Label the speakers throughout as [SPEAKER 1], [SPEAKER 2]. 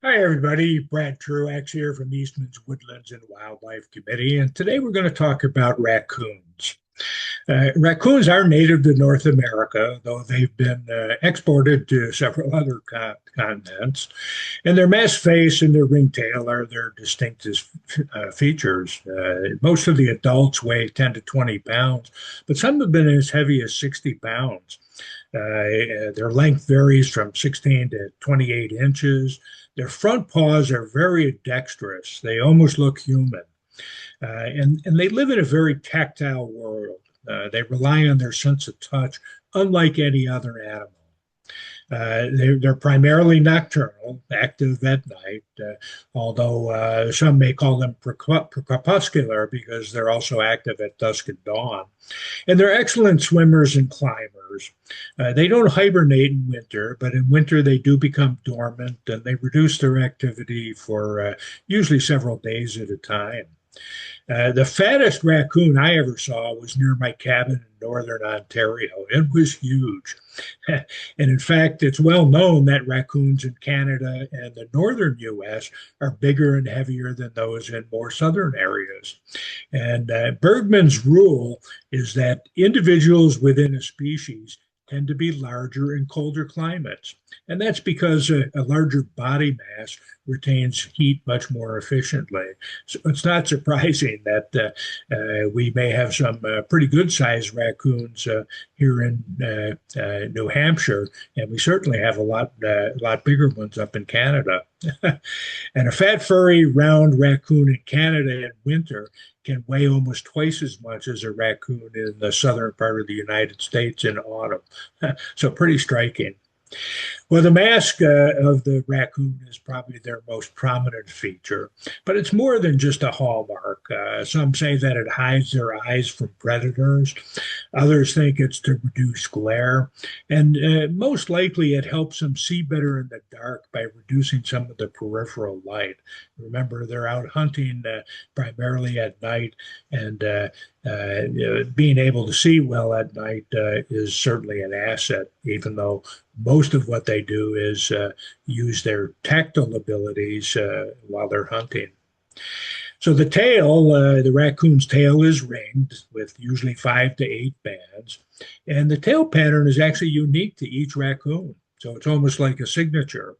[SPEAKER 1] Hi, everybody. Brad Truax here from Eastman's Woodlands and Wildlife Committee, and today we're going to talk about raccoons. Raccoons are native to North America, though they've been exported to several other continents. And their mass face and their ringtail are their distinctive features. Most of the adults weigh 10 to 20 pounds, but some have been as heavy as 60 pounds. Their length varies from 16 to 28 inches. Their front paws are very dexterous. They almost look human. And they live in a very tactile world. They rely on their sense of touch, unlike any other animal. They're primarily nocturnal, active at night, although some may call them crepuscular because they're also active at dusk and dawn. And they're excellent swimmers and climbers. They don't hibernate in winter, but in winter they do become dormant and they reduce their activity for usually several days at a time. The fattest raccoon I ever saw was near my cabin in northern Ontario. It was huge. And in fact, it's well known that raccoons in Canada and the northern US are bigger and heavier than those in more southern areas. And Bergman's rule is that individuals within a species tend to be larger in colder climates. And that's because a larger body mass retains heat much more efficiently. So it's not surprising that we may have some pretty good sized raccoons here in New Hampshire, and we certainly have a lot bigger ones up in Canada. And a fat, furry, round raccoon in Canada in winter can weigh almost twice as much as a raccoon in the southern part of the United States in autumn. So pretty striking. Well, the mask of the raccoon is probably their most prominent feature, but it's more than just a hallmark. Some say that it hides their eyes from predators. Others think it's to reduce glare. And most likely, it helps them see better in the dark by reducing some of the peripheral light. Remember, they're out hunting primarily at night, and being able to see well at night is certainly an asset, even though most of what they do is use their tactile abilities while they're hunting. So the tail, the raccoon's tail is ringed with usually 5 to 8 bands, and the tail pattern is actually unique to each raccoon. So it's almost like a signature.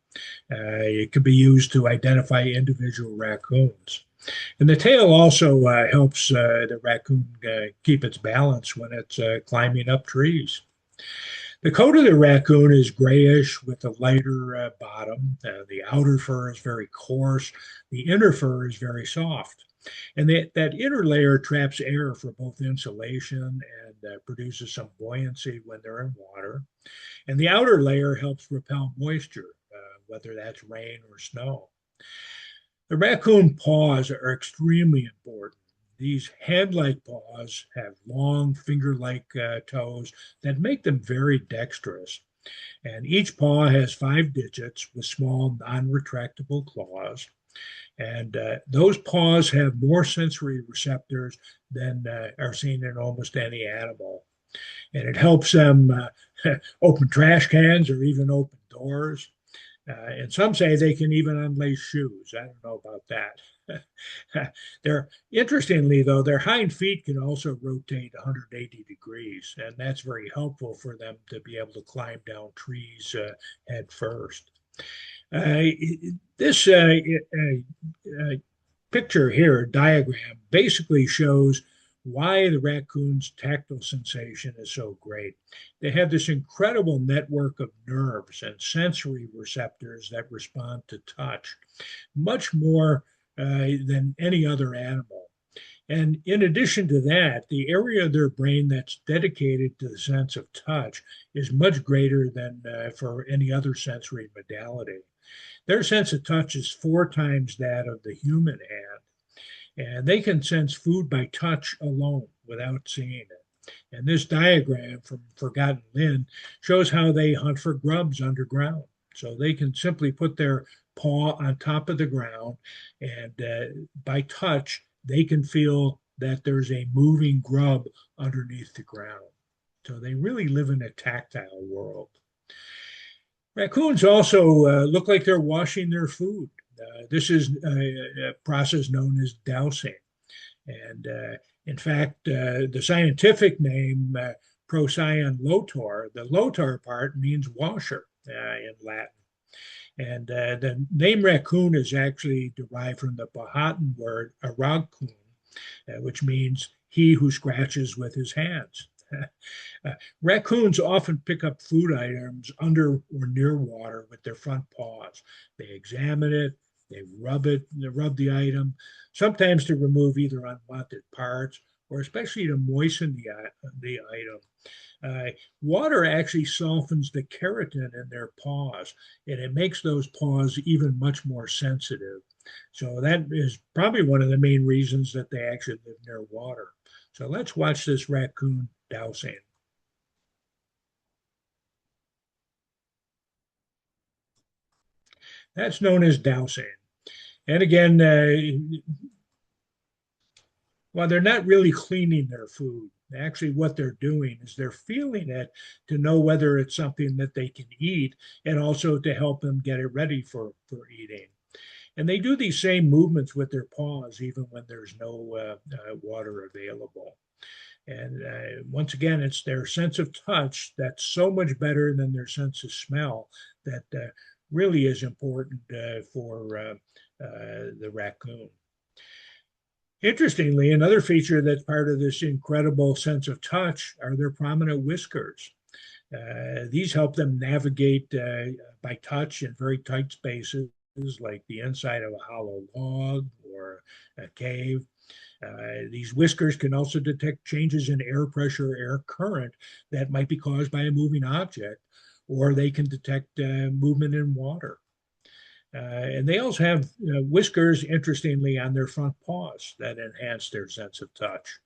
[SPEAKER 1] It can be used to identify individual raccoons. And the tail also helps the raccoon keep its balance when it's climbing up trees. The coat of the raccoon is grayish with a lighter bottom. The outer fur is very coarse. The inner fur is very soft. And that inner layer traps air for both insulation and produces some buoyancy when they're in water. And the outer layer helps repel moisture, whether that's rain or snow. The raccoon paws are extremely important. These hand-like paws have long finger-like toes that make them very dexterous. And each paw has 5 digits with small non-retractable claws. And those paws have more sensory receptors than are seen in almost any animal. And it helps them open trash cans or even open doors. And some say they can even unlace shoes. I don't know about that. They're interestingly though, their hind feet can also rotate 180 degrees, and that's very helpful for them to be able to climb down trees head first. Uh, this picture here, diagram, basically shows why the raccoon's tactile sensation is so great. They have this incredible network of nerves and sensory receptors that respond to touch, much more than any other animal. And in addition to that, the area of their brain that's dedicated to the sense of touch is much greater than for any other sensory modality. Their sense of touch is 4 times that of the human hand, and they can sense food by touch alone without seeing it. And this diagram from Forgotten Lynn shows how they hunt for grubs underground. So they can simply put their paw on top of the ground, and by touch, they can feel that there's a moving grub underneath the ground. So they really live in a tactile world. Raccoons also look like they're washing their food. This is a process known as dousing. And in fact, the scientific name, Procyon lotor, the lotor part means washer in Latin. And the name raccoon is actually derived from the Powhatan word raccoon, which means he who scratches with his hands. Raccoons often pick up food items under or near water with their front paws. They examine it, they rub the item, sometimes to remove either unwanted parts or especially to moisten the item. Water actually softens the keratin in their paws, and it makes those paws even much more sensitive. So that is probably one of the main reasons that they actually live near water. So let's watch this raccoon dousing. That's known as dousing. And again, while they're not really cleaning their food, actually what they're doing is they're feeling it to know whether it's something that they can eat and also to help them get it ready for eating. And they do these same movements with their paws even when there's no water available. And once again, it's their sense of touch that's so much better than their sense of smell that really is important for the raccoon. Interestingly, another feature that's part of this incredible sense of touch are their prominent whiskers. These help them navigate by touch in very tight spaces, like the inside of a hollow log or a cave. These whiskers can also detect changes in air pressure or air current that might be caused by a moving object, or they can detect movement in water. And they also have whiskers, interestingly, on their front paws that enhance their sense of touch.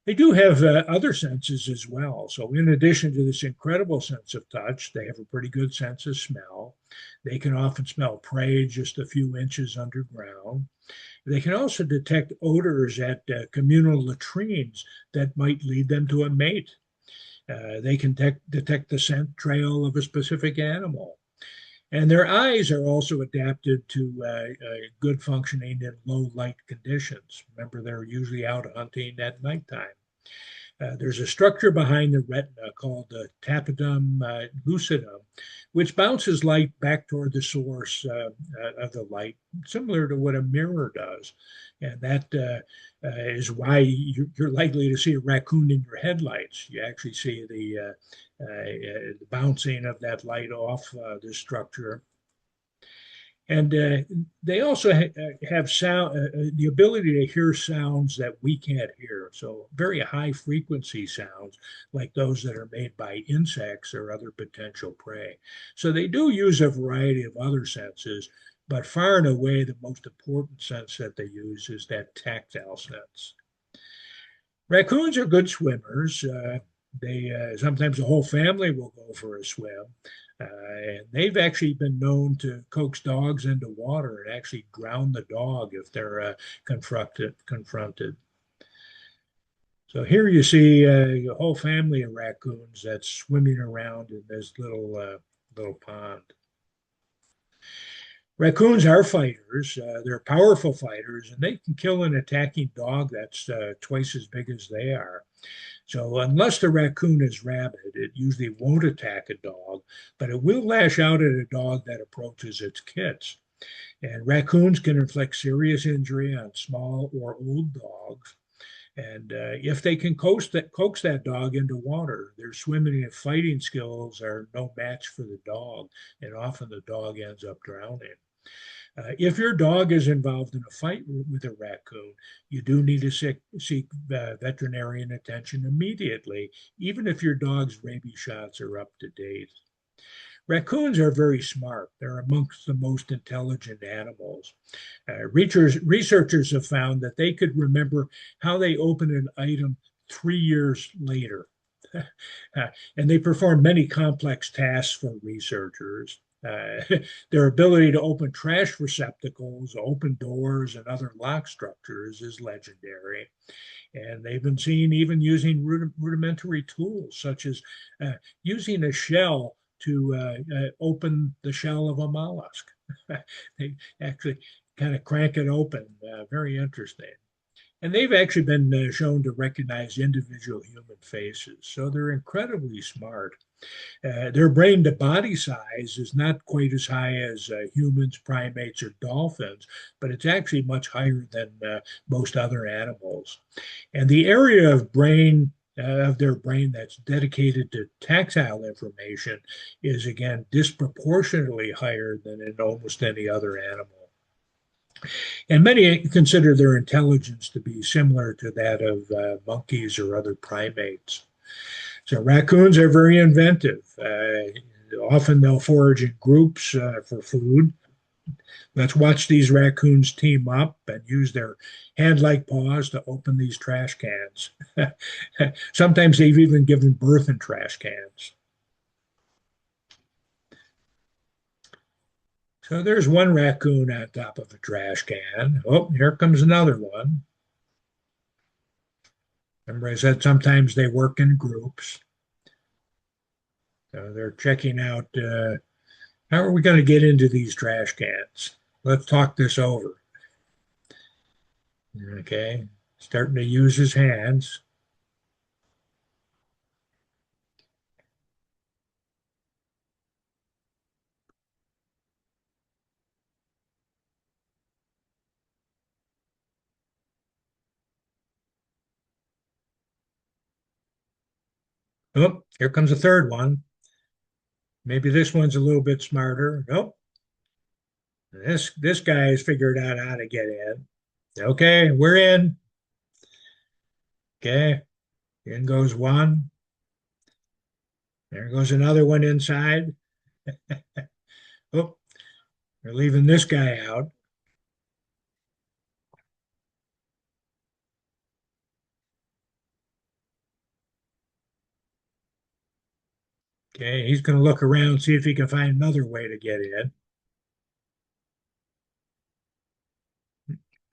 [SPEAKER 1] They do have other senses as well. So, in addition to this incredible sense of touch, they have a pretty good sense of smell. They can often smell prey just a few inches underground. They can also detect odors at communal latrines that might lead them to a mate. They can detect the scent trail of a specific animal. And their eyes are also adapted to good functioning in low light conditions. Remember, they're usually out hunting at nighttime. There's a structure behind the retina called the tapetum lucidum, which bounces light back toward the source of the light, similar to what a mirror does. And that is why you're likely to see a raccoon in your headlights. You actually see the bouncing of that light off the structure. And they also have sound, the ability to hear sounds that we can't hear. So very high frequency sounds like those that are made by insects or other potential prey. So they do use a variety of other senses, but far and away the most important sense that they use is that tactile sense. Raccoons are good swimmers. They sometimes the whole family will go for a swim, and they've actually been known to coax dogs into water and actually drown the dog if they're confronted. So here you see a whole family of raccoons that's swimming around in this little pond. Raccoons are fighters. They're powerful fighters, and they can kill an attacking dog that's twice as big as they are. So unless the raccoon is rabid, it usually won't attack a dog, but it will lash out at a dog that approaches its kits. And raccoons can inflict serious injury on small or old dogs. And if they can coax that dog into water, their swimming and fighting skills are no match for the dog, and often the dog ends up drowning. If your dog is involved in a fight with a raccoon, you do need to seek veterinarian attention immediately, even if your dog's rabies shots are up to date. Raccoons are very smart. They're amongst the most intelligent animals. Researchers have found that they could remember how they opened an item 3 years later. And they perform many complex tasks for researchers. Their ability to open trash receptacles, open doors, and other lock structures is legendary. And they've been seen even using rudimentary tools, such as using a shell to open the shell of a mollusk. They actually kind of crank it open. Very interesting. And they've actually been shown to recognize individual human faces. So they're incredibly smart. Their brain to body size is not quite as high as humans, primates, or dolphins, but it's actually much higher than most other animals. And the area of their brain that's dedicated to tactile information is again disproportionately higher than in almost any other animal. And many consider their intelligence to be similar to that of monkeys or other primates. So raccoons are very inventive. Often they'll forage in groups for food. Let's watch these raccoons team up and use their hand-like paws to open these trash cans. Sometimes they've even given birth in trash cans. So there's one raccoon on top of a trash can. Oh, here comes another one. Remember, I said sometimes they work in groups. So they're checking out how are we going to get into these trash cans? Let's talk this over. Okay, starting to use his hands. Oh, here comes a third one. Maybe this one's a little bit smarter. Nope. This guy has figured out how to get in. Okay, we're in. Okay, in goes one. There goes another one inside. Oh, they're leaving this guy out. Okay, he's going to look around, see if he can find another way to get in.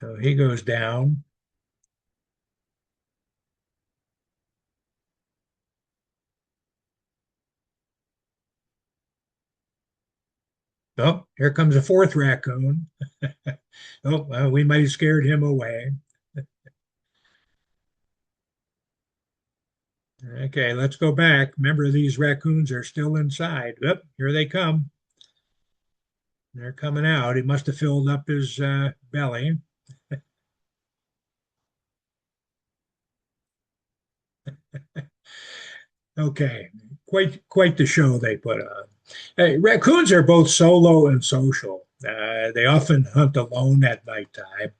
[SPEAKER 1] So he goes down. Oh, here comes a fourth raccoon. Oh, well, we might have scared him away. Okay, let's go back. Remember, these raccoons are still inside. Yep, here they come. They're coming out. He must have filled up his belly. Okay, quite the show they put on. Raccoons are both solo and social. They often hunt alone at nighttime,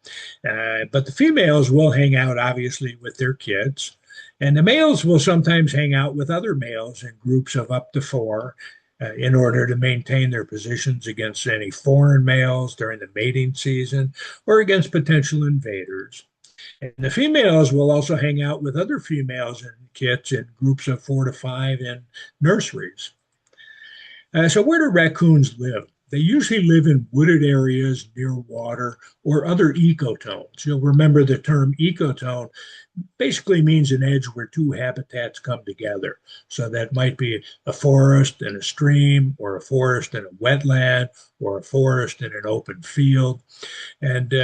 [SPEAKER 1] but the females will hang out obviously with their kids, and the males will sometimes hang out with other males in groups of up to four. In order to maintain their positions against any foreign males during the mating season or against potential invaders. And the females will also hang out with other females and kits in groups of 4 to 5 in nurseries. So, where do raccoons live? They usually live in wooded areas near water or other ecotones. You'll remember the term ecotone basically means an edge where two habitats come together. So that might be a forest and a stream, or a forest and a wetland, or a forest and an open field. And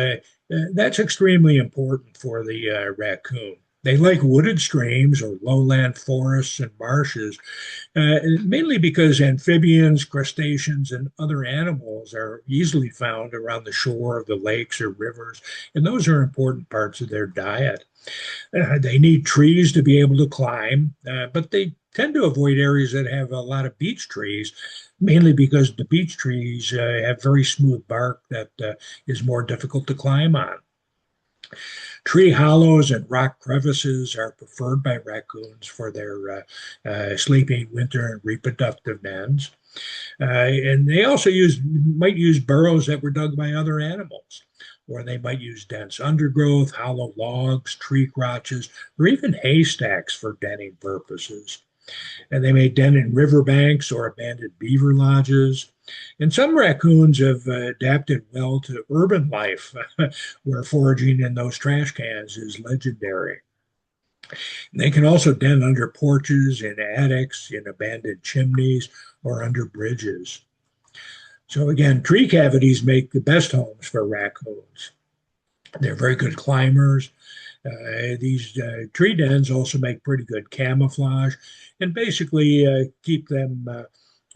[SPEAKER 1] that's extremely important for the raccoon. They like wooded streams or lowland forests and marshes, mainly because amphibians, crustaceans, and other animals are easily found around the shore of the lakes or rivers, and those are important parts of their diet. They need trees to be able to climb, but they tend to avoid areas that have a lot of beech trees, mainly because the beech trees have very smooth bark that is more difficult to climb on. Tree hollows and rock crevices are preferred by raccoons for their sleeping, winter, and reproductive dens. And they also might use burrows that were dug by other animals, or they might use dense undergrowth, hollow logs, tree crotches, or even haystacks for denning purposes. And they may den in riverbanks or abandoned beaver lodges. And some raccoons have adapted well to urban life, where foraging in those trash cans is legendary. They can also den under porches, in attics, in abandoned chimneys, or under bridges. So again, tree cavities make the best homes for raccoons. They're very good climbers. These tree dens also make pretty good camouflage and basically keep them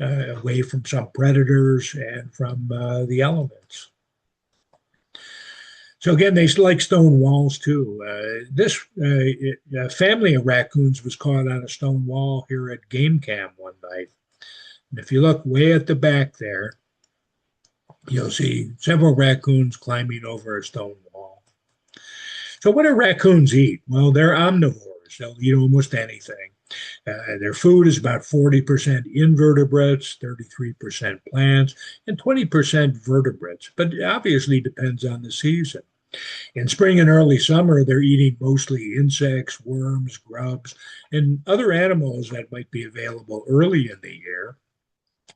[SPEAKER 1] away from some predators and from the elements. So again, they like stone walls too. This family of raccoons was caught on a stone wall here at game cam one night. And if you look way at the back there, you'll see several raccoons climbing over a stone wall. So what do raccoons eat? Well, they're omnivores. They'll eat almost anything. Their food is about 40% invertebrates, 33% plants, and 20% vertebrates, but it obviously depends on the season. In spring and early summer, they're eating mostly insects, worms, grubs, and other animals that might be available early in the year.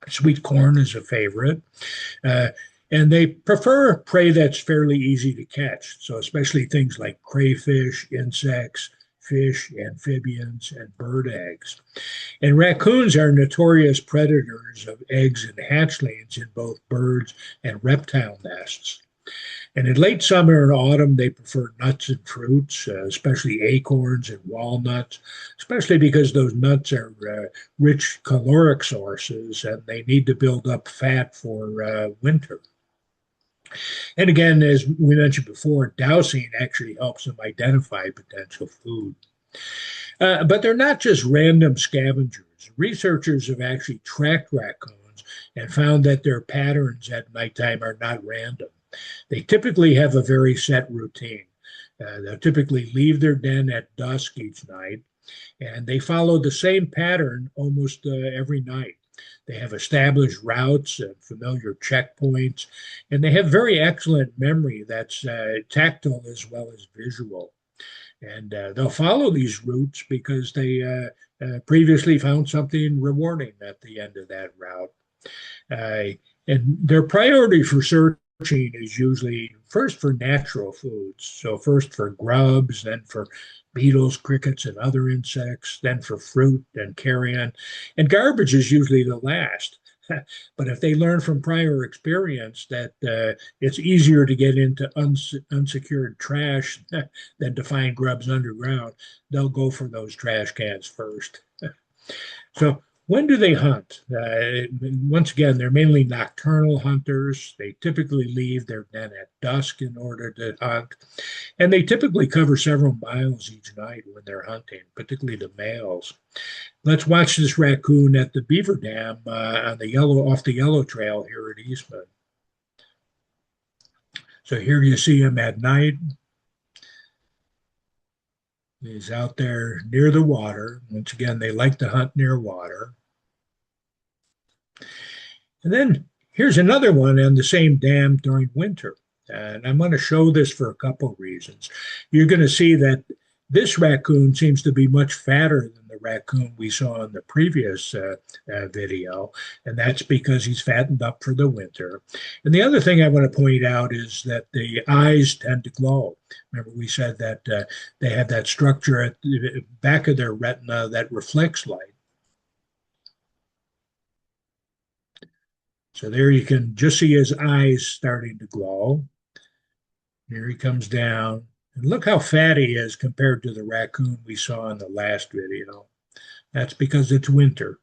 [SPEAKER 1] Sweet corn is a favorite. Uh, and they prefer prey that's fairly easy to catch. So, especially things like crayfish, insects, fish, amphibians, and bird eggs. And raccoons are notorious predators of eggs and hatchlings in both birds and reptile nests. And in late summer and autumn, they prefer nuts and fruits, especially acorns and walnuts, especially because those nuts are rich caloric sources and they need to build up fat for winter. And again, as we mentioned before, dowsing actually helps them identify potential food. But they're not just random scavengers. Researchers have actually tracked raccoons and found that their patterns at nighttime are not random. They typically have a very set routine. They'll typically leave their den at dusk each night, and they follow the same pattern almost every night. They have established routes and familiar checkpoints, and they have very excellent memory that's tactile as well as visual. And they'll follow these routes because they previously found something rewarding at the end of that route. Uh, and their priority for searching is usually first for natural foods. So, first for grubs, then for beetles, crickets, and other insects, then for fruit and carrion. And garbage is usually the last. But if they learn from prior experience that it's easier to get into unsecured trash than to find grubs underground, they'll go for those trash cans first. So when do they hunt? Once again, they're mainly nocturnal hunters. They typically leave their den at dusk in order to hunt, and they typically cover several miles each night when they're hunting, particularly the males. Let's watch this raccoon at the beaver dam on the yellow off the yellow trail here at Eastman. So here you see him at night. He's out there near the water. Once again, they like to hunt near water. And then here's another one on the same dam during winter. And I'm going to show this for a couple of reasons. You're going to see that this raccoon seems to be much fatter than the raccoon we saw in the previous video, and that's because he's fattened up for the winter. And the other thing I want to point out is that the eyes tend to glow. Remember, we said that they have that structure at the back of their retina that reflects light. So there you can just see his eyes starting to glow. Here he comes down. And look how fat he is compared to the raccoon we saw in the last video. That's because it's winter.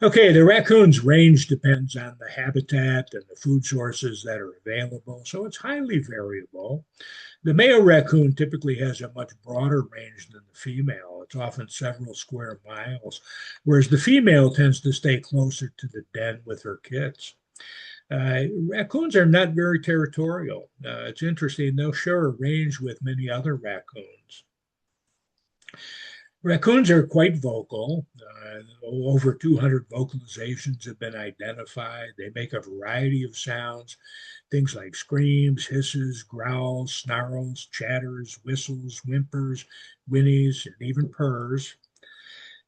[SPEAKER 1] Okay, the raccoon's range depends on the habitat and the food sources that are available, so it's highly variable. The male raccoon typically has a much broader range than the female. It's often several square miles, whereas the female tends to stay closer to the den with her kits. Raccoons are not very territorial. It's interesting, they'll share a range with many other raccoons. Raccoons are quite vocal. Over 200 vocalizations have been identified. They make a variety of sounds, things like screams, hisses, growls, snarls, chatters, whistles, whimpers, whinnies, and even purrs.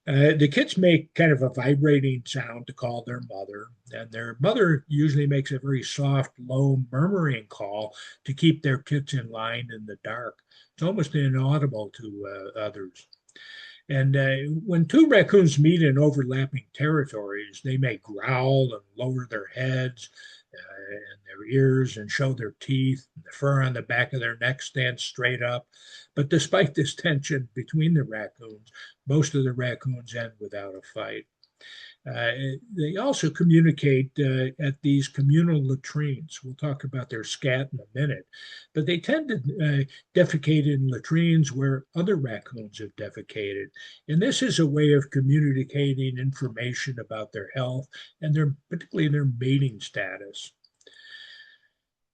[SPEAKER 1] The kits make kind of a vibrating sound to call their mother, and their mother usually makes a very soft, low, murmuring call to keep their kits in line in the dark. It's almost inaudible to others. And when two raccoons meet in overlapping territories, they may growl and lower their heads and their ears and show their teeth. The fur on the back of their neck stands straight up. But despite this tension between the raccoons, most of the raccoons end without a fight. Uh, they also communicate at these communal latrines. We'll talk about their scat in a minute, but they tend to defecate in latrines where other raccoons have defecated. And this is a way of communicating information about their health and particularly their mating status.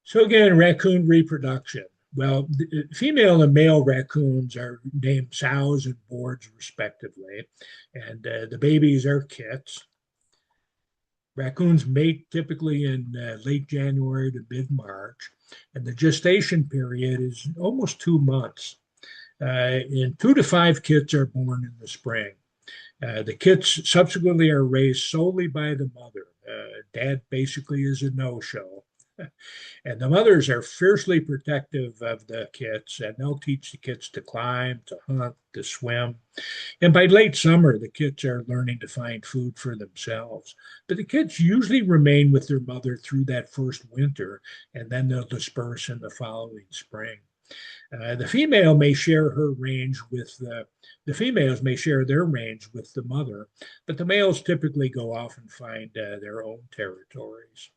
[SPEAKER 1] So again, raccoon reproduction. Well, the female and male raccoons are named sows and boards respectively, and the babies are kits. Raccoons mate typically in late January to mid-March, and the gestation period is almost 2 months. And 2 to 5 kits are born in the spring. The kits subsequently are raised solely by the mother. Dad basically is a no-show. And the mothers are fiercely protective of the kits, and they'll teach the kits to climb, to hunt, to swim. And by late summer, the kits are learning to find food for themselves. But the kits usually remain with their mother through that first winter, and then they'll disperse in the following spring. The female may share her range with the females may share their range with the mother, but the males typically go off and find their own territories.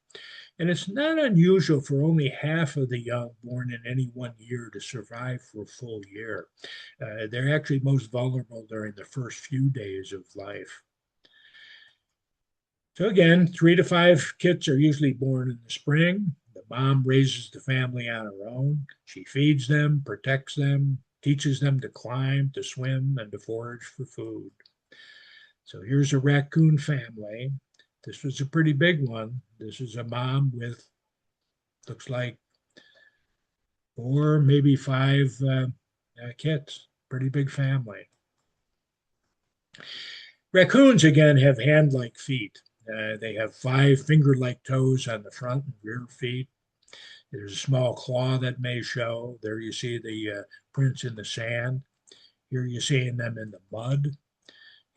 [SPEAKER 1] And it's not unusual for only half of the young born in any one year to survive for a full year. They're actually most vulnerable during the first few days of life. So again, 3 to 5 kits are usually born in the spring. The mom raises the family on her own. She feeds them, protects them, teaches them to climb, to swim, and to forage for food. So here's a raccoon family. This was a pretty big one. This is a mom with, looks like 4, maybe 5 kits. Pretty big family. Raccoons, again, have hand-like feet. They have 5 finger-like toes on the front and rear feet. There's a small claw that may show. There you see the prints in the sand. Here you're seeing them in the mud.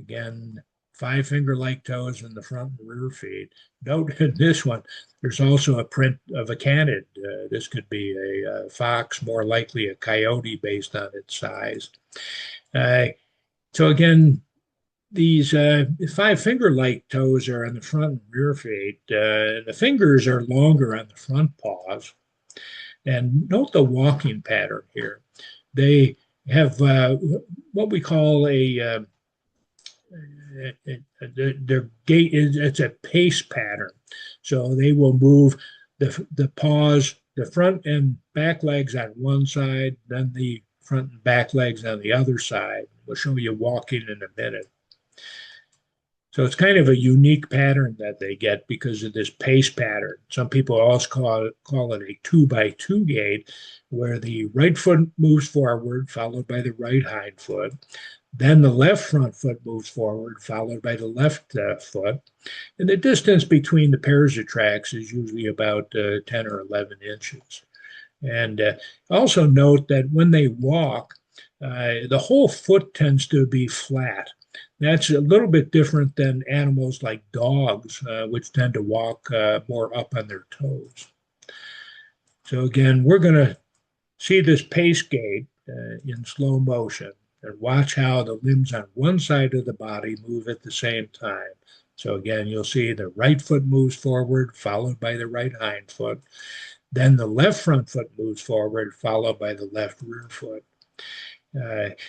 [SPEAKER 1] Again, 5 finger-like toes in the front and rear feet. Note in this one, there's also a print of a canid. This could be a fox, more likely a coyote based on its size. So again, these 5 finger-like toes are on the front and rear feet. The fingers are longer on the front paws. And note the walking pattern here. They have what we call their gait is it's a pace pattern. So they will move the paws, the front and back legs on one side, then the front and back legs on the other side. We'll show you walking in a minute. So it's kind of a unique pattern that they get because of this pace pattern. Some people also call it a 2-by-2 gait, where the right foot moves forward, followed by the right hind foot. Then the left front foot moves forward, followed by the left foot. And the distance between the pairs of tracks is usually about 10 or 11 inches. And also note that when they walk, the whole foot tends to be flat. That's a little bit different than animals like dogs, which tend to walk more up on their toes. So again, we're going to see this pace gait in slow motion and watch how the limbs on one side of the body move at the same time. So again, you'll see the right foot moves forward, followed by the right hind foot. Then the left front foot moves forward, followed by the left rear foot.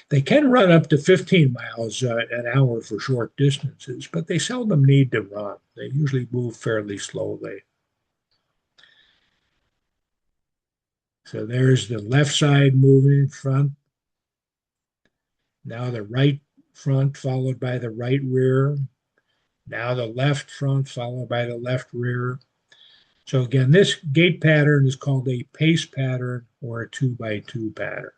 [SPEAKER 1] They can run up to 15 miles an hour for short distances, but they seldom need to run. They usually move fairly slowly. So there's the left side moving front. Now the right front followed by the right rear. Now the left front followed by the left rear. So again, this gait pattern is called a pace pattern or a 2-by-2 pattern.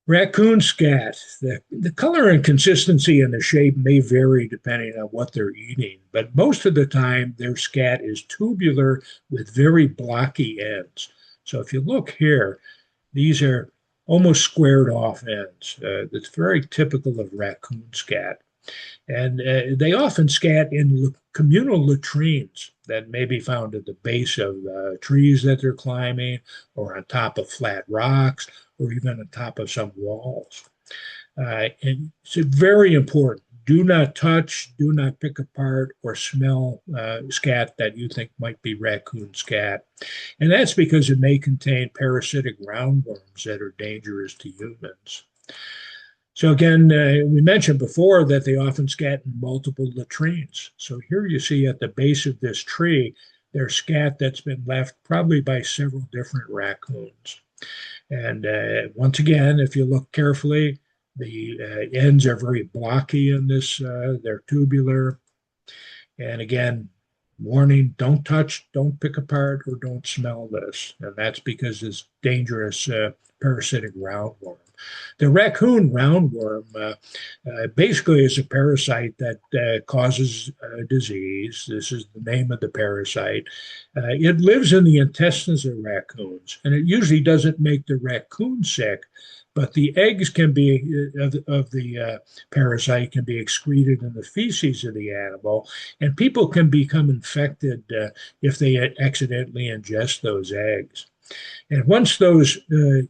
[SPEAKER 1] Raccoon scat. The color and consistency and the shape may vary depending on what they're eating, but most of the time their scat is tubular with very blocky ends. So if you look here, these are almost squared off ends. That's very typical of raccoon scat. And they often scat in communal latrines that may be found at the base of trees that they're climbing, or on top of flat rocks, or even on top of some walls. And it's very important. Do not touch, do not pick apart or smell scat that you think might be raccoon scat. And that's because it may contain parasitic roundworms that are dangerous to humans. So again, we mentioned before that they often scat in multiple latrines. So here you see at the base of this tree, there's scat that's been left probably by several different raccoons. And once again, if you look carefully, the ends are very blocky in this. They're tubular. And again, warning, don't touch, don't pick apart, or don't smell this. And that's because it's dangerous parasitic roundworm. The raccoon roundworm basically is a parasite that causes disease. This is the name of the parasite. It lives in the intestines of raccoons, and it usually doesn't make the raccoon sick, but the eggs can be of the parasite can be excreted in the feces of the animal, and people can become infected if they accidentally ingest those eggs. And once those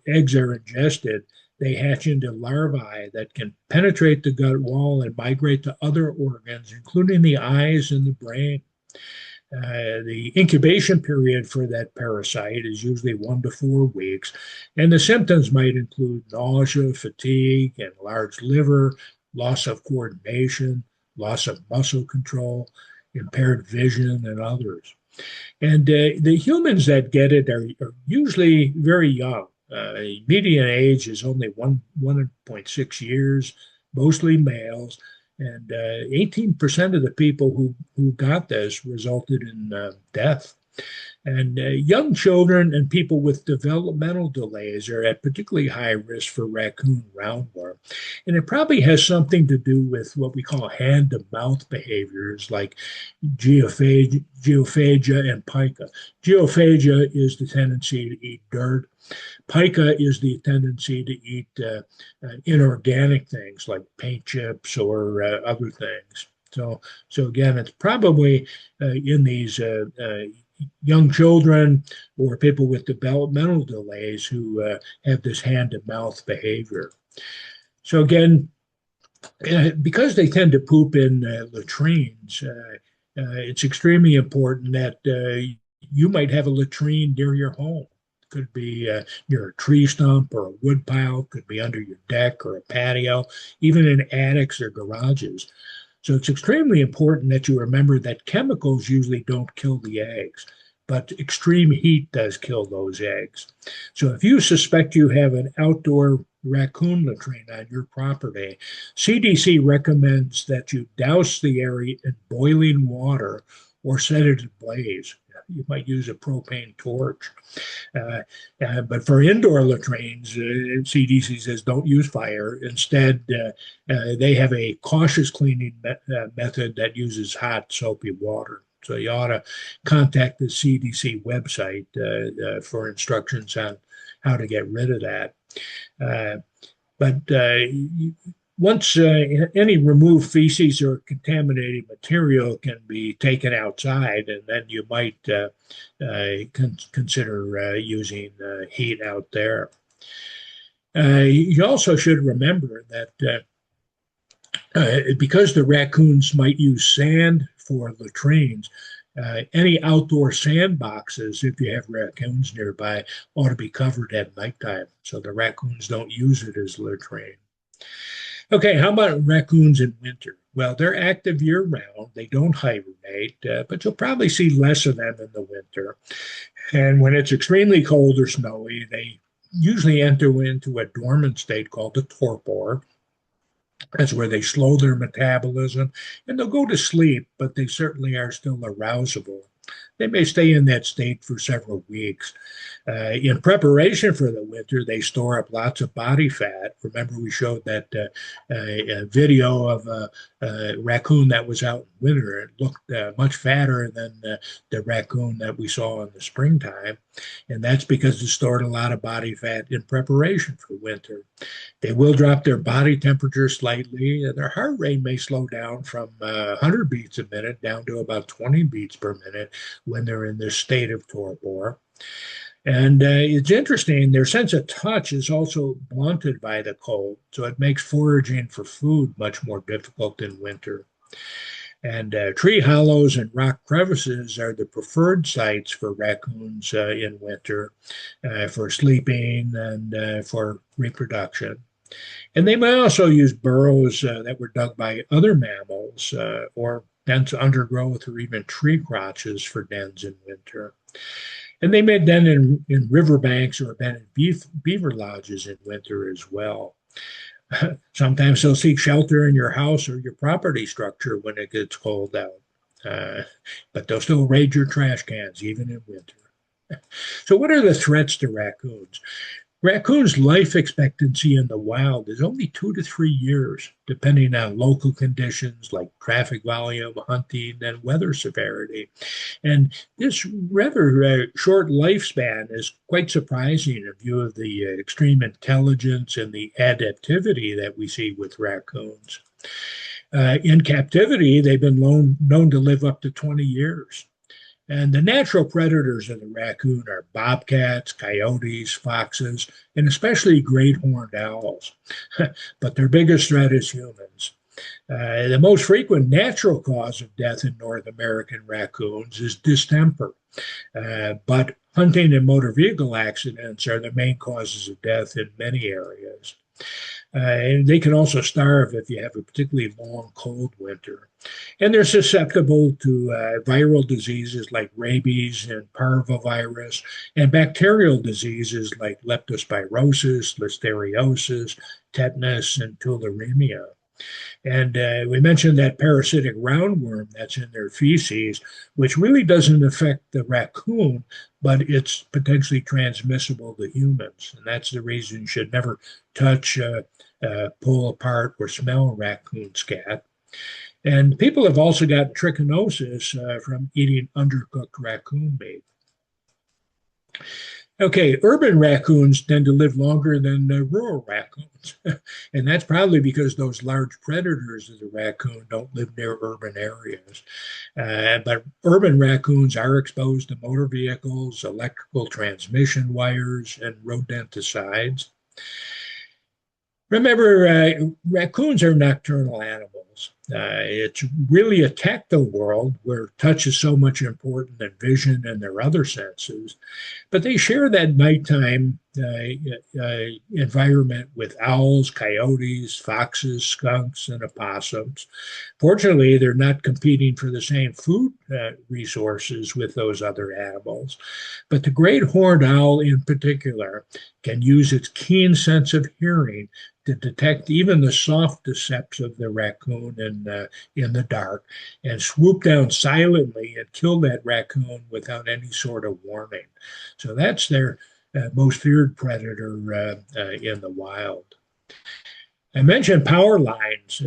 [SPEAKER 1] eggs are ingested, they hatch into larvae that can penetrate the gut wall and migrate to other organs, including the eyes and the brain. The incubation period for that parasite is usually 1 to 4 weeks, and the symptoms might include nausea, fatigue, and large liver, loss of coordination, loss of muscle control, impaired vision, and others. And the humans that get it are usually very young. Median age is only 1.6 years, mostly males, and 18% of the people who got this resulted in death. And young children and people with developmental delays are at particularly high risk for raccoon roundworm. And it probably has something to do with what we call hand to mouth behaviors like geophagia and pica. Geophagia is the tendency to eat dirt. Pica is the tendency to eat inorganic things like paint chips or other things. So again, it's probably in these young children or people with developmental delays who have this hand-to-mouth behavior. So again, because they tend to poop in latrines, it's extremely important that you might have a latrine near your home. It could be near a tree stump or a wood pile, could be under your deck or a patio, even in attics or garages. So it's extremely important that you remember that chemicals usually don't kill the eggs, but extreme heat does kill those eggs. So if you suspect you have an outdoor raccoon latrine on your property, CDC recommends that you douse the area in boiling water or set it ablaze. You might use a propane torch. But for indoor latrines, CDC says don't use fire. Instead, they have a cautious cleaning method that uses hot, soapy water. So you ought to contact the CDC website for instructions on how to get rid of that. But once any removed feces or contaminated material can be taken outside, and then you might consider using heat out there. You also should remember that because the raccoons might use sand for latrines, any outdoor sandboxes, if you have raccoons nearby, ought to be covered at nighttime so the raccoons don't use it as latrine. Okay, how about raccoons in winter? Well, they're active year-round. They don't hibernate, but you'll probably see less of them in the winter. And when it's extremely cold or snowy, they usually enter into a dormant state called a torpor. That's where they slow their metabolism and they'll go to sleep, but they certainly are still arousable. they may stay in that state for several weeks. In preparation for the winter, they store up lots of body fat. Remember, we showed that video of a raccoon that was out in winter. It looked much fatter than the raccoon that we saw in the springtime. And that's because it stored a lot of body fat in preparation for winter. They will drop their body temperature slightly, and their heart rate may slow down from 100 beats a minute down to about 20 beats per minute when they're in this state of torpor. And it's interesting, their sense of touch is also blunted by the cold, so it makes foraging for food much more difficult in winter. And tree hollows and rock crevices are the preferred sites for raccoons in winter for sleeping and for reproduction. And they may also use burrows that were dug by other mammals or dense undergrowth or even tree crotches for dens in winter. And they may den in riverbanks or abandoned beaver lodges in winter as well. Sometimes they'll seek shelter in your house or your property structure when it gets cold out. But they'll still raid your trash cans even in winter. So, what are the threats to raccoons? Raccoons' life expectancy in the wild is only 2 to 3 years, depending on local conditions like traffic volume, hunting, and weather severity. And this rather short lifespan is quite surprising in view of the extreme intelligence and the adaptivity that we see with raccoons. In captivity, they've been known to live up to 20 years. And the natural predators of the raccoon are bobcats, coyotes, foxes, and especially great horned owls. But their biggest threat is humans. The most frequent natural cause of death in North American raccoons is distemper. But hunting and motor vehicle accidents are the main causes of death in many areas. And they can also starve if you have a particularly long, cold winter. And they're susceptible to viral diseases like rabies and parvovirus, and bacterial diseases like leptospirosis, listeriosis, tetanus, and tularemia. And we mentioned that parasitic roundworm that's in their feces, which really doesn't affect the raccoon, but it's potentially transmissible to humans. And that's the reason you should never touch, pull apart, or smell raccoon scat. And people have also got trichinosis from eating undercooked raccoon meat. Okay, urban raccoons tend to live longer than rural raccoons. And that's probably because those large predators of the raccoon don't live near urban areas. But urban raccoons are exposed to motor vehicles, electrical transmission wires, and rodenticides. Remember, raccoons are nocturnal animals. It's really a tactile world where touch is so much important than vision and their other senses. But they share that nighttime environment with owls, coyotes, foxes, skunks, and opossums. Fortunately, they're not competing for the same food resources with those other animals. But the great horned owl in particular can use its keen sense of hearing to detect even the softest steps of the raccoon in the dark and swoop down silently and kill that raccoon without any sort of warning. So that's their most feared predator in the wild. I mentioned power lines.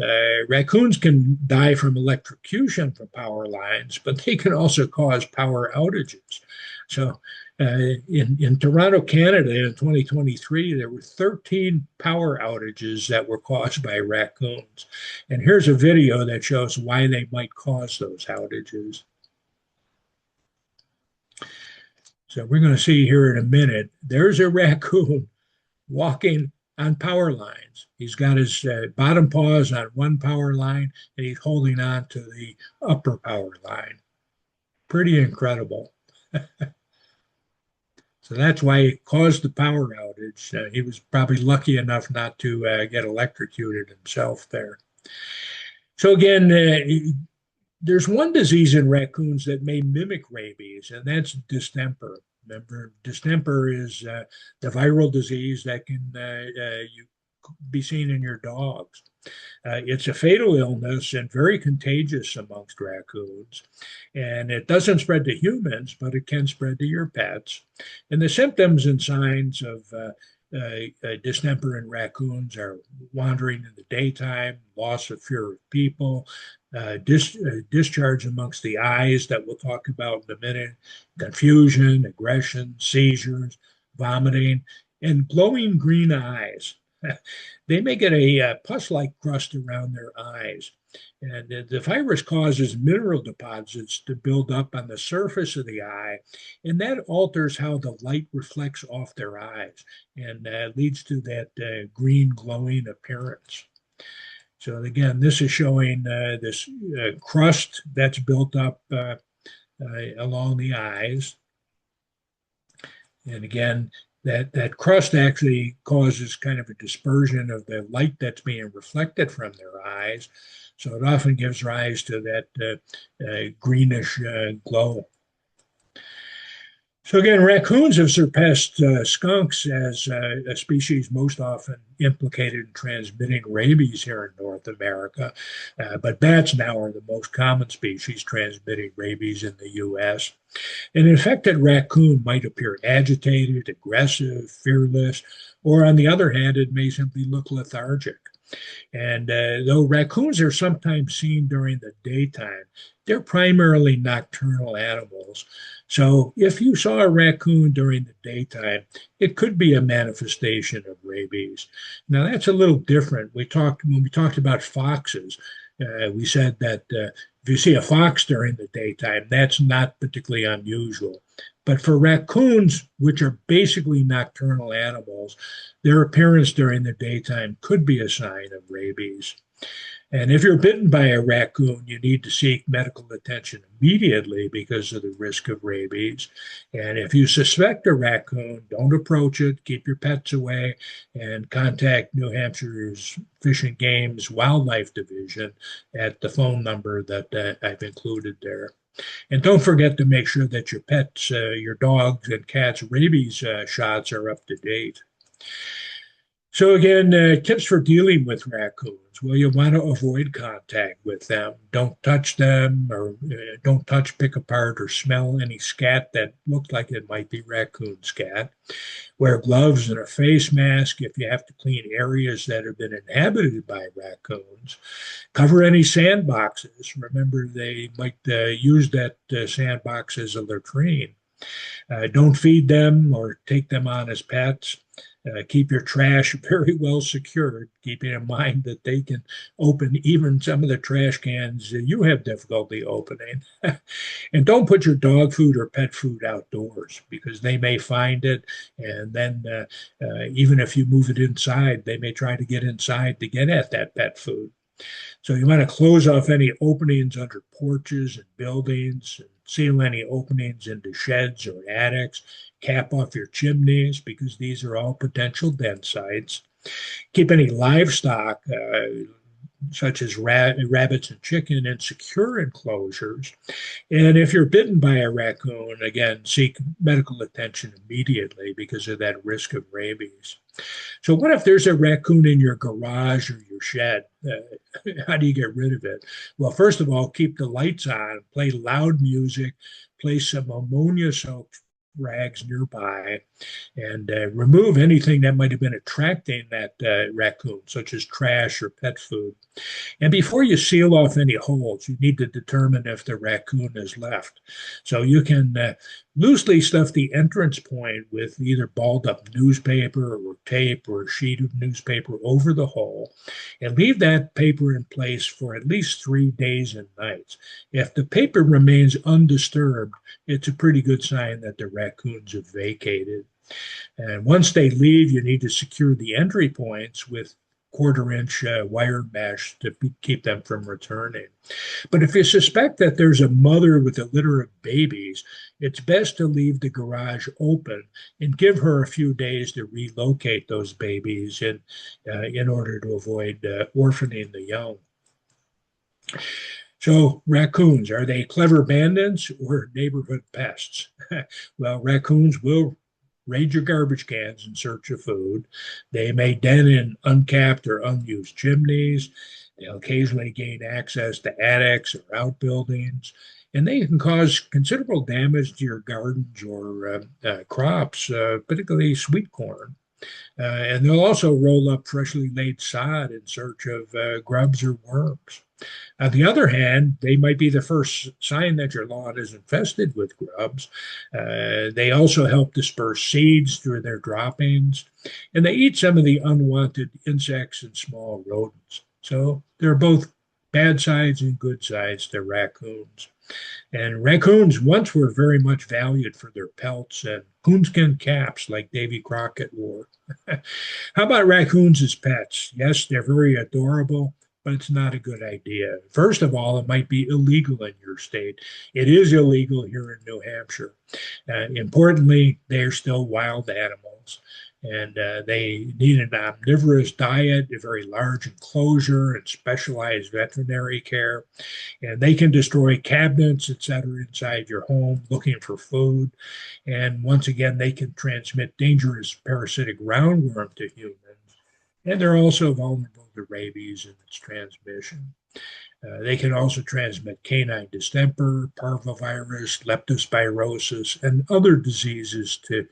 [SPEAKER 1] Raccoons can die from electrocution from power lines, but they can also cause power outages. So in Toronto, Canada in 2023, there were 13 power outages that were caused by raccoons. And here's a video that shows why they might cause those outages. So we're going to see here in a minute, there's a raccoon walking on power lines. He's got his bottom paws on one power line and he's holding on to the upper power line. Pretty incredible. So that's why it caused the power outage. He was probably lucky enough not to get electrocuted himself there. So again, there's one disease in raccoons that may mimic rabies, and that's distemper. Remember, distemper is the viral disease that can you be seen in your dogs. It's a fatal illness and very contagious amongst raccoons. And it doesn't spread to humans, but it can spread to your pets. And the symptoms and signs of distemper in raccoons are wandering in the daytime, loss of fear of people, discharge amongst the eyes that we'll talk about in a minute, confusion, aggression, seizures, vomiting, and glowing green eyes. They may get a pus-like crust around their eyes. And the virus causes mineral deposits to build up on the surface of the eye, and that alters how the light reflects off their eyes and leads to that green glowing appearance. So again, this is showing this crust that's built up along the eyes. And again, that crust actually causes kind of a dispersion of the light that's being reflected from their eyes. So it often gives rise to that greenish glow. So again, raccoons have surpassed skunks as a species most often implicated in transmitting rabies here in North America. But bats now are the most common species transmitting rabies in the U.S. An infected raccoon might appear agitated, aggressive, fearless, or on the other hand, it may simply look lethargic. And though raccoons are sometimes seen during the daytime, they're primarily nocturnal animals. So if you saw a raccoon during the daytime, it could be a manifestation of rabies. Now that's a little different. When we talked about foxes, we said that if you see a fox during the daytime, that's not particularly unusual. But for raccoons, which are basically nocturnal animals, their appearance during the daytime could be a sign of rabies. And if you're bitten by a raccoon, you need to seek medical attention immediately because of the risk of rabies. And if you suspect a raccoon, don't approach it, keep your pets away, and contact New Hampshire's Fish and Game's Wildlife Division at the phone number that I've included there. And don't forget to make sure that your pets, your dogs and cats' rabies shots are up to date. So again, tips for dealing with raccoons. Well, you want to avoid contact with them. Don't touch them or don't touch, pick apart, or smell any scat that looks like it might be raccoon scat. Wear gloves and a face mask if you have to clean areas that have been inhabited by raccoons. Cover any sandboxes. Remember, they might use that sandbox as a latrine. Don't feed them or take them on as pets. Keep your trash very well secured, keeping in mind that they can open even some of the trash cans you have difficulty opening. And don't put your dog food or pet food outdoors because they may find it. And then, even if you move it inside, they may try to get inside to get at that pet food. So you want to close off any openings under porches and buildings, and seal any openings into sheds or attics, cap off your chimneys because these are all potential den sites. Keep any livestock, such as rabbits and chicken, in secure enclosures. And if you're bitten by a raccoon, again, seek medical attention immediately because of that risk of rabies. So what if there's a raccoon in your garage or your shed? How do you get rid of it? Well, first of all, keep the lights on, play loud music, place some ammonia-soaked rags nearby, and remove anything that might have been attracting that raccoon, such as trash or pet food. And before you seal off any holes, you need to determine if the raccoon is left. So you can loosely stuff the entrance point with either balled up newspaper or tape or a sheet of newspaper over the hole and leave that paper in place for at least 3 days and nights. If the paper remains undisturbed, it's a pretty good sign that the raccoons have vacated. And once they leave, you need to secure the entry points with quarter-inch wire mesh to keep them from returning. But if you suspect that there's a mother with a litter of babies, it's best to leave the garage open and give her a few days to relocate those babies in order to avoid orphaning the young. So raccoons, are they clever bandits or neighborhood pests? Well, raccoons will raid your garbage cans in search of food. They may den in uncapped or unused chimneys. They'll occasionally gain access to attics or outbuildings, and they can cause considerable damage to your gardens or crops, particularly sweet corn. And they'll also roll up freshly laid sod in search of grubs or worms. On the other hand, they might be the first sign that your lawn is infested with grubs. They also help disperse seeds through their droppings, and they eat some of the unwanted insects and small rodents. So there are both bad sides and good sides to raccoons. And raccoons once were very much valued for their pelts and coonskin caps like Davy Crockett wore. How about raccoons as pets? Yes, they're very adorable, but it's not a good idea. First of all, it might be illegal in your state. It is illegal here in New Hampshire. Importantly, they're still wild animals. And they need an omnivorous diet, a very large enclosure, and specialized veterinary care. And they can destroy cabinets, etc., inside your home looking for food. And once again, they can transmit dangerous parasitic roundworm to humans. And they're also vulnerable to rabies and its transmission. They can also transmit canine distemper, parvovirus, leptospirosis, and other diseases to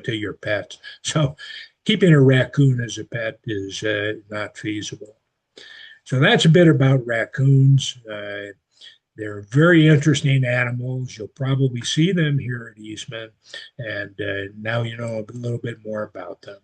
[SPEAKER 1] your pets. So, keeping a raccoon as a pet is not feasible. So that's a bit about raccoons. They're very interesting animals. You'll probably see them here at Eastman, and now you know a little bit more about them.